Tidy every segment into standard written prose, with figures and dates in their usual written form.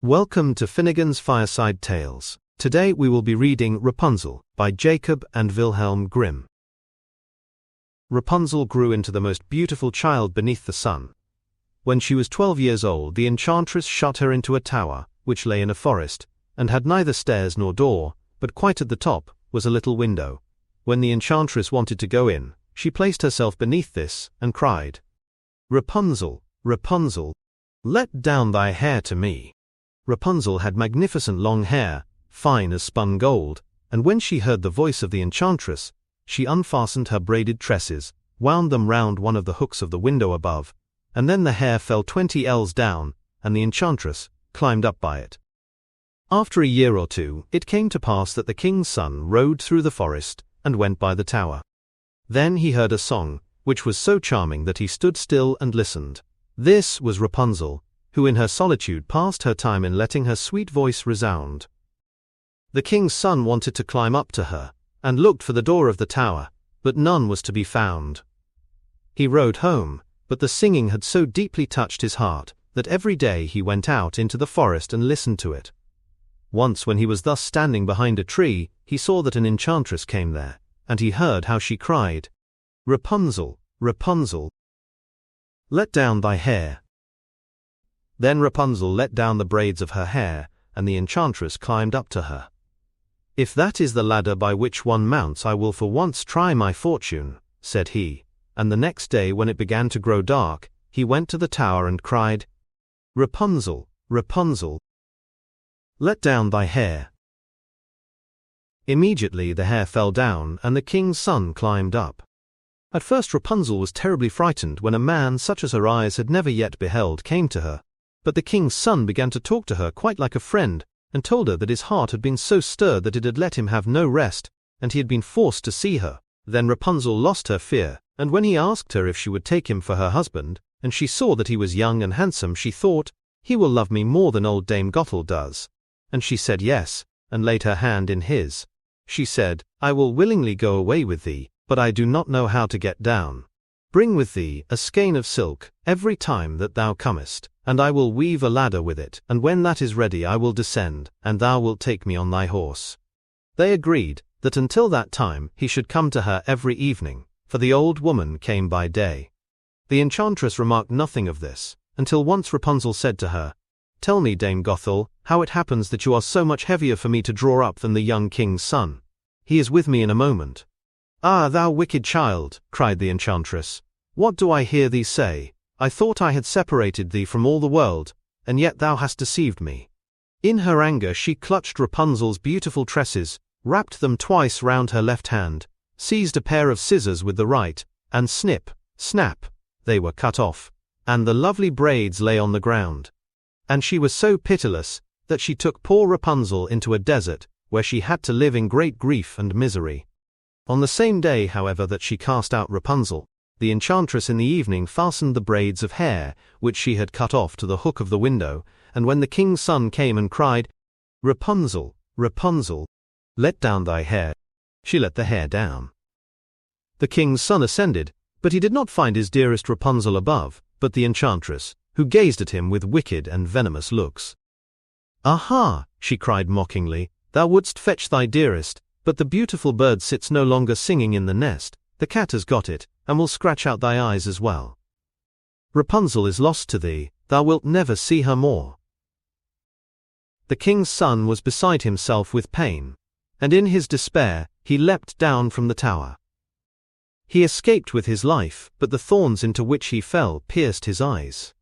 Welcome to Finnegan's Fireside Tales. Today we will be reading Rapunzel by Jacob and Wilhelm Grimm. Rapunzel grew into the most beautiful child beneath the sun. When she was 12 years old, the enchantress shut her into a tower, which lay in a forest, and had neither stairs nor door, but quite at the top was a little window. When the enchantress wanted to go in, she placed herself beneath this, and cried, "Rapunzel, Rapunzel, let down thy hair to me." Rapunzel had magnificent long hair, fine as spun gold, and when she heard the voice of the enchantress, she unfastened her braided tresses, wound them round one of the hooks of the window above, and then the hair fell 20 ells down, and the enchantress climbed up by it. After a year or two, it came to pass that the king's son rode through the forest and went by the tower. Then he heard a song, which was so charming that he stood still and listened. This was Rapunzel, who in her solitude passed her time in letting her sweet voice resound. The king's son wanted to climb up to her, and looked for the door of the tower, but none was to be found. He rode home, but the singing had so deeply touched his heart, that every day he went out into the forest and listened to it. Once when he was thus standing behind a tree, he saw that an enchantress came there, and he heard how she cried, "Rapunzel, Rapunzel, let down thy hair." Then Rapunzel let down the braids of her hair, and the enchantress climbed up to her. "If that is the ladder by which one mounts, I will for once try my fortune," said he, and the next day when it began to grow dark, he went to the tower and cried, "Rapunzel, Rapunzel, let down thy hair." Immediately the hair fell down, and the king's son climbed up. At first Rapunzel was terribly frightened when a man such as her eyes had never yet beheld came to her. But the king's son began to talk to her quite like a friend, and told her that his heart had been so stirred that it had let him have no rest, and he had been forced to see her. Then Rapunzel lost her fear, and when he asked her if she would take him for her husband, and she saw that he was young and handsome, she thought, "He will love me more than old Dame Gothel does." And she said yes, and laid her hand in his. She said, "I will willingly go away with thee, but I do not know how to get down. Bring with thee a skein of silk every time that thou comest, and I will weave a ladder with it, and when that is ready I will descend, and thou wilt take me on thy horse." They agreed that until that time he should come to her every evening, for the old woman came by day. The enchantress remarked nothing of this, until once Rapunzel said to her, "Tell me, Dame Gothel, how it happens that you are so much heavier for me to draw up than the young king's son. He is with me in a moment." "Ah, thou wicked child," cried the enchantress, "what do I hear thee say? I thought I had separated thee from all the world, and yet thou hast deceived me." In her anger she clutched Rapunzel's beautiful tresses, wrapped them twice round her left hand, seized a pair of scissors with the right, and snip, snap, they were cut off, and the lovely braids lay on the ground. And she was so pitiless that she took poor Rapunzel into a desert, where she had to live in great grief and misery. On the same day, however, that she cast out Rapunzel, the enchantress in the evening fastened the braids of hair, which she had cut off, to the hook of the window, and when the king's son came and cried, "Rapunzel, Rapunzel, let down thy hair," she let the hair down. The king's son ascended, but he did not find his dearest Rapunzel above, but the enchantress, who gazed at him with wicked and venomous looks. "Aha!" she cried mockingly, "thou wouldst fetch thy dearest, but the beautiful bird sits no longer singing in the nest. The cat has got it, and will scratch out thy eyes as well. Rapunzel is lost to thee, thou wilt never see her more." The king's son was beside himself with pain, and in his despair he leapt down from the tower. He escaped with his life, but the thorns into which he fell pierced his eyes.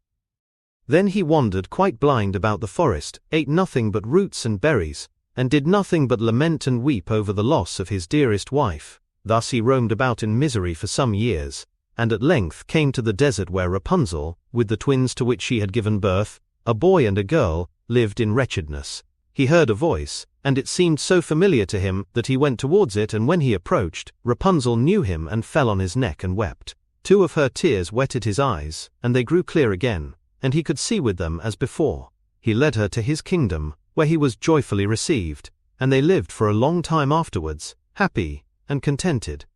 Then he wandered quite blind about the forest, ate nothing but roots and berries, and did nothing but lament and weep over the loss of his dearest wife. Thus he roamed about in misery for some years, and at length came to the desert where Rapunzel, with the twins to which she had given birth, a boy and a girl, lived in wretchedness. He heard a voice, and it seemed so familiar to him that he went towards it, and when he approached, Rapunzel knew him and fell on his neck and wept. 2 of her tears wetted his eyes, and they grew clear again, and he could see with them as before. He led her to his kingdom, where he was joyfully received, and they lived for a long time afterwards, happy and contented.